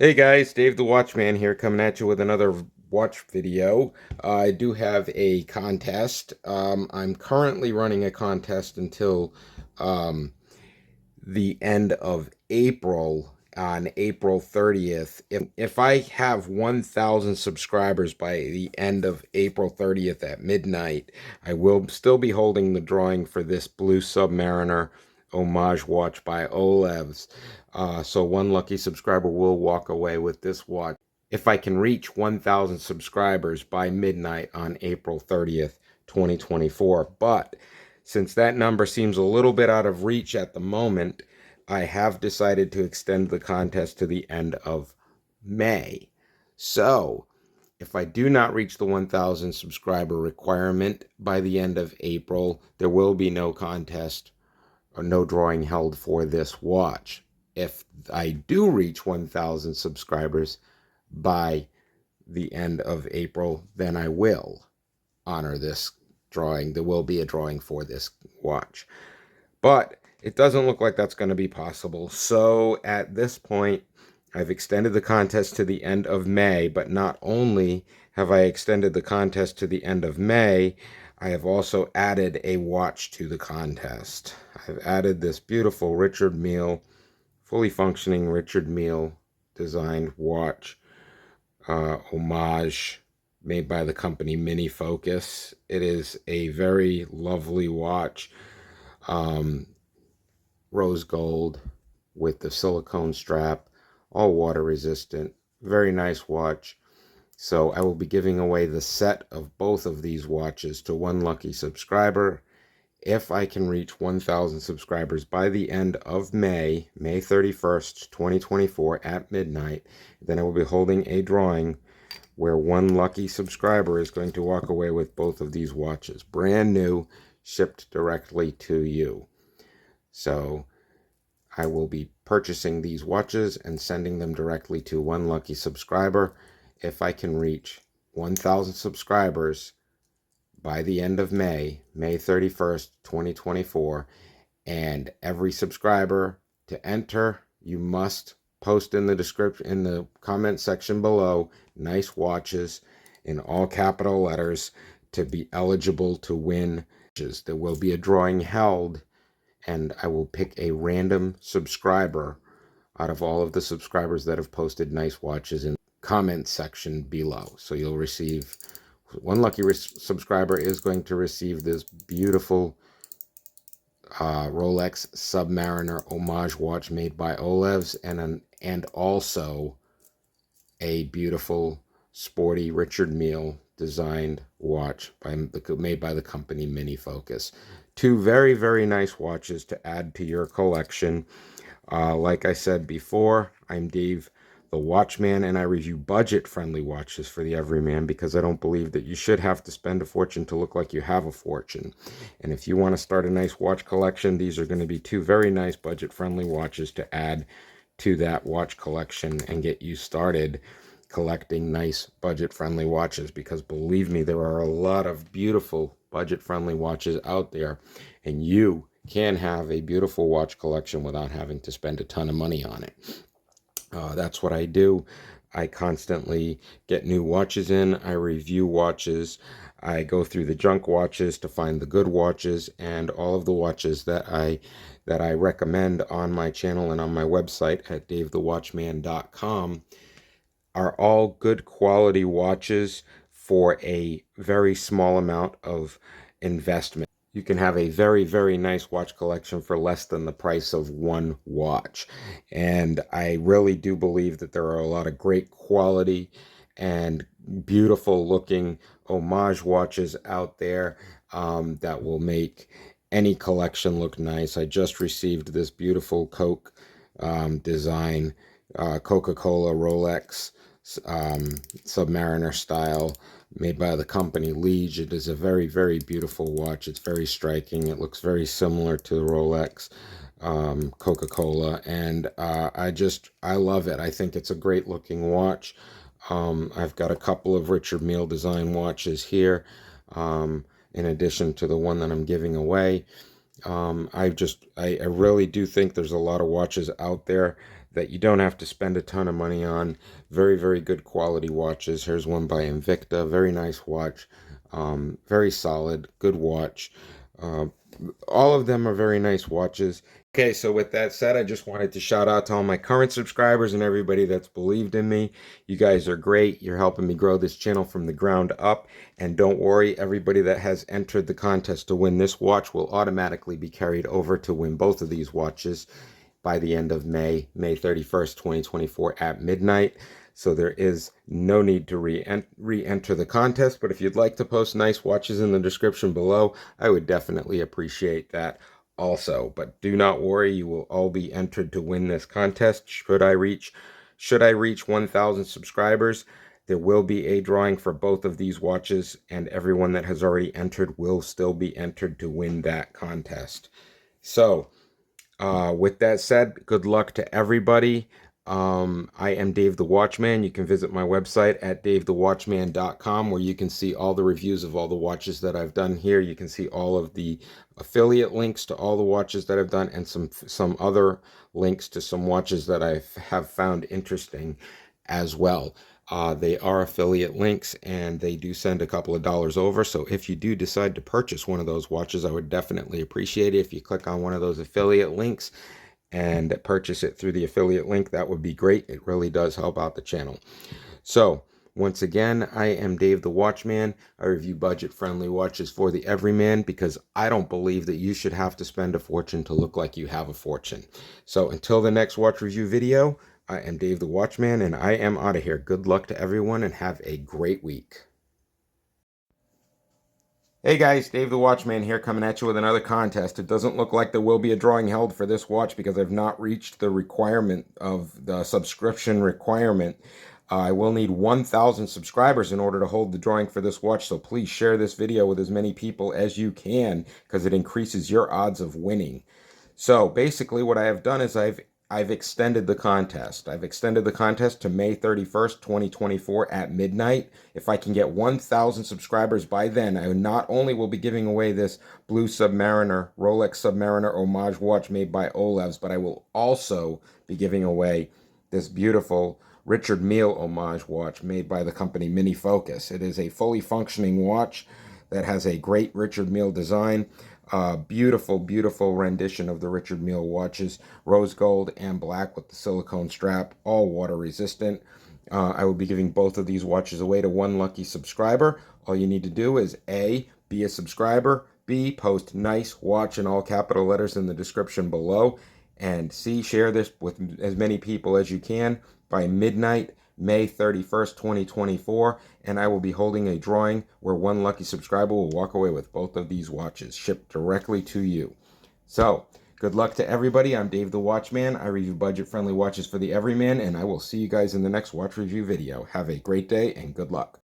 Hey guys, Dave the Watchman here coming at you with another watch video. I do have a contest. I'm currently running a contest until um, the end of April on April 30th. If I have 1,000 subscribers by the end of April 30th at midnight, I will still be holding the drawing for this Blue Submariner homage watch by Olevs. So one lucky subscriber will walk away with this watch if I can reach 1,000 subscribers by midnight on April 30th, 2024. But since that number seems a little bit out of reach at the moment, I have decided to extend the contest to the end of May. So, if I do not reach the 1,000 subscriber requirement by the end of April, there will be no contest or no drawing held for this watch. If I do reach 1,000 subscribers by the end of April, then I will honor this drawing. There will be a drawing for this watch. But it doesn't look like that's going to be possible. So at this point, I've extended the contest to the end of May, but not only have I extended the contest to the end of May, I have also added a watch to the contest. I've added this beautiful Richard Mille, fully functioning Richard Mille designed watch, homage made by the company Mini Focus. It is a very lovely watch. Um, Rose gold with the silicone strap, all water resistant. Very nice watch. So I will be giving away the set of both of these watches to one lucky subscriber. If I can reach 1,000 subscribers by the end of May, May 31st, 2024 at midnight, then I will be holding a drawing where one lucky subscriber is going to walk away with both of these watches. Brand new, shipped directly to you. So I will be purchasing these watches and sending them directly to one lucky subscriber. If I can reach 1,000 subscribers by the end of May, May 31st, 2024, and every subscriber to enter, you must post in the description, in the comment section below, nice watches in all capital letters to be eligible to win. There will be a drawing held, and I will pick a random subscriber out of all of the subscribers that have posted nice watches in the comment section below. So you'll receive, one lucky subscriber is going to receive this beautiful Rolex Submariner homage watch made by Olevs, and also a beautiful sporty Richard Mille designed watch made by the company Mini Focus. Two very, very nice watches to add to your collection. Like I said before, I'm Dave the Watchman, and I review budget-friendly watches for the everyman because I don't believe that you should have to spend a fortune to look like you have a fortune. And if you want to start a nice watch collection, these are going to be two very nice budget-friendly watches to add to that watch collection and get you started collecting nice budget-friendly watches, because believe me, there are a lot of beautiful budget-friendly watches out there, and you can have a beautiful watch collection without having to spend a ton of money on it. That's what I do. I constantly get new watches in. I review watches. I go through the junk watches to find the good watches, and all of the watches that I recommend on my channel and on my website at davethewatchman.com are all good quality watches for a very small amount of investment. You can have a very, very nice watch collection for less than the price of one watch. And I really do believe that there are a lot of great quality and beautiful looking homage watches out there that will make any collection look nice. I just received this beautiful Coke design, Coca-Cola Rolex Submariner style, made by the company Liege. It is a very, very beautiful watch. It's very striking. It looks very similar to the Rolex Coca-Cola, and I love it. I think it's a great looking watch. I've got a couple of Richard Mille design watches here, in addition to the one that I'm giving away. I really do think there's a lot of watches out there that you don't have to spend a ton of money on. Very, very good quality watches. Here's one by Invicta. Very nice watch. Very solid. Good watch. Uh, all of them are very nice watches. Okay, so with that said, I just wanted to shout out to all my current subscribers and everybody that's believed in me. You guys are great. You're helping me grow this channel from the ground up. And don't worry, everybody that has entered the contest to win this watch will automatically be carried over to win both of these watches by the end of May 31st, 2024 at midnight. So there is no need to re-enter the contest. But if you'd like to post nice watches in the description below, I would definitely appreciate that also. But do not worry, you will all be entered to win this contest. Should I reach 1,000 subscribers, there will be a drawing for both of these watches, and everyone that has already entered will still be entered to win that contest. So with that said, good luck to everybody. I am Dave the Watchman. You can visit my website at davethewatchman.com, where you can see all the reviews of all the watches that I've done here. You can see all of the affiliate links to all the watches that I've done, and some other links to some watches that I have found interesting as well. They are affiliate links, and they do send a couple of dollars over. So if you do decide to purchase one of those watches, I would definitely appreciate it if you click on one of those affiliate links and purchase it through the affiliate link. That would be great. It really does help out the channel. So once again, I am Dave the Watchman. I review budget-friendly watches for the everyman because I don't believe that you should have to spend a fortune to look like you have a fortune. So until the next watch review video, I am Dave the Watchman, and I am out of here. Good luck to everyone, and have a great week. Hey guys, Dave the Watchman here, coming at you with another contest. It doesn't look like there will be a drawing held for this watch because I've not reached the requirement of the subscription requirement. I will need 1,000 subscribers in order to hold the drawing for this watch, so please share this video with as many people as you can because it increases your odds of winning. So basically what I have done is I've extended the contest. I've extended the contest to May 31st, 2024 at midnight. If I can get 1,000 subscribers by then, I not only will be giving away this blue Submariner, Rolex Submariner homage watch made by Olevs, but I will also be giving away this beautiful Richard Mille homage watch made by the company Mini Focus. It is a fully functioning watch that has a great Richard Mille design. Beautiful, beautiful rendition of the Richard Mille watches, rose gold and black with the silicone strap, all water resistant. I will be giving both of these watches away to one lucky subscriber. All you need to do is A, be a subscriber, B, post nice watch in all capital letters in the description below, and C, share this with as many people as you can by midnight, May 31st, 2024, and I will be holding a drawing where one lucky subscriber will walk away with both of these watches shipped directly to you. So, good luck to everybody. I'm Dave the Watchman. I review budget-friendly watches for the everyman, and I will see you guys in the next watch review video. Have a great day and good luck.